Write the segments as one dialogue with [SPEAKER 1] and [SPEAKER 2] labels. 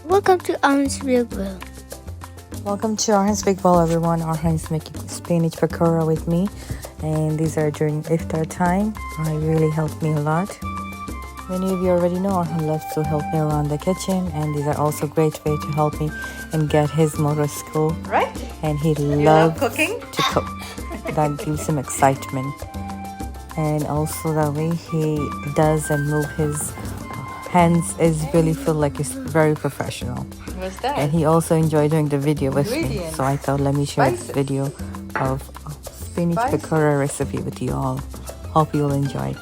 [SPEAKER 1] Welcome to Armin's Big Grill.
[SPEAKER 2] Welcome to Arhan's Big Bowl, everyone. Arhan's making spinach pakora with me, and these are during iftar time. It really helped me a lot. Many of you already know Arhan loves to help me around the kitchen, and these are also great way to help me and get his motor school.
[SPEAKER 3] Right?
[SPEAKER 2] And he
[SPEAKER 3] love
[SPEAKER 2] loves
[SPEAKER 3] cooking?
[SPEAKER 2] to cook. That gives him excitement. And also the way he does and move his hands is really feel like he's very professional.
[SPEAKER 3] What's that?
[SPEAKER 2] And he also enjoyed doing the video with me,
[SPEAKER 3] Ingredients.
[SPEAKER 2] so I thought let me share this
[SPEAKER 3] Spices.
[SPEAKER 2] video of spinach
[SPEAKER 3] Spices.
[SPEAKER 2] pakora recipe with you all. Hope you'll enjoy it.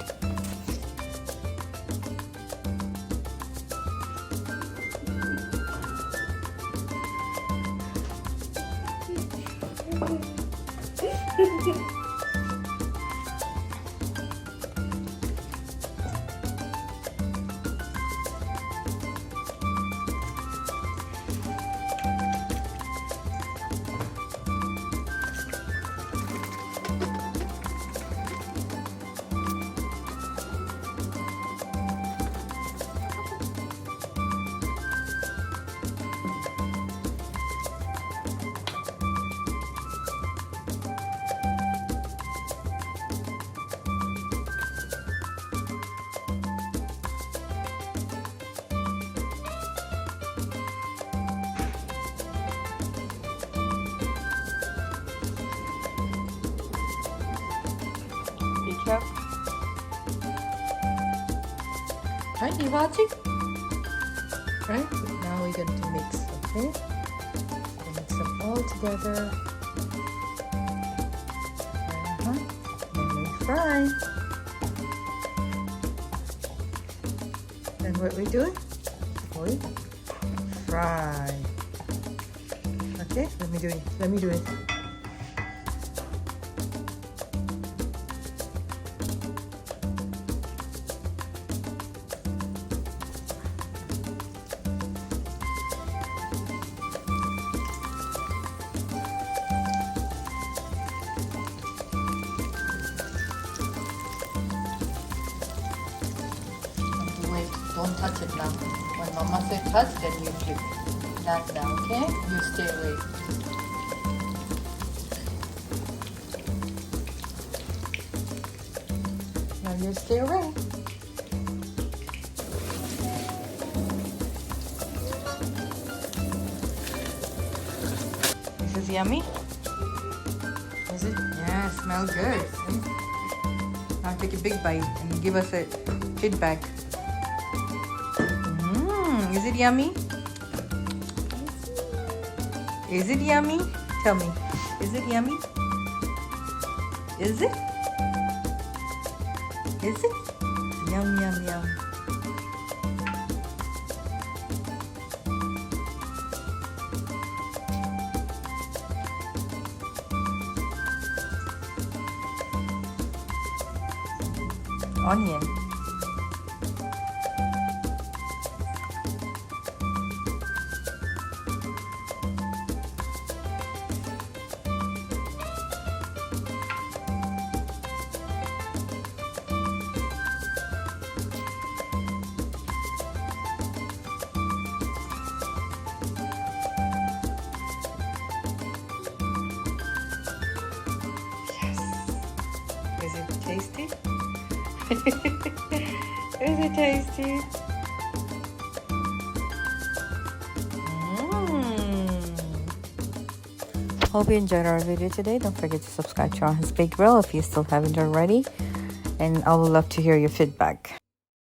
[SPEAKER 3] Be careful. Right, you watching? Right? Now we're going to mix, okay? Mix them all together. Then we fry. And what we doing? We fry. Okay, let me do it. Let me do it. Wait, don't touch it now. When Mama said touch, then you flip. Not now, okay? You stay away. Now you stay away. This is yummy? Is it? Yeah, smell good. See? Now take a big bite and give us a feedback. Is it yummy? Is it yummy? Tell me. Is it yummy? Is it? Is it? Yum, yum, yum. Onion. Is it tasty? Is it tasty?
[SPEAKER 2] Hope you enjoyed our video today. Don't forget to subscribe to Arhan's Big Grill if you still haven't already. And I would love to hear your feedback.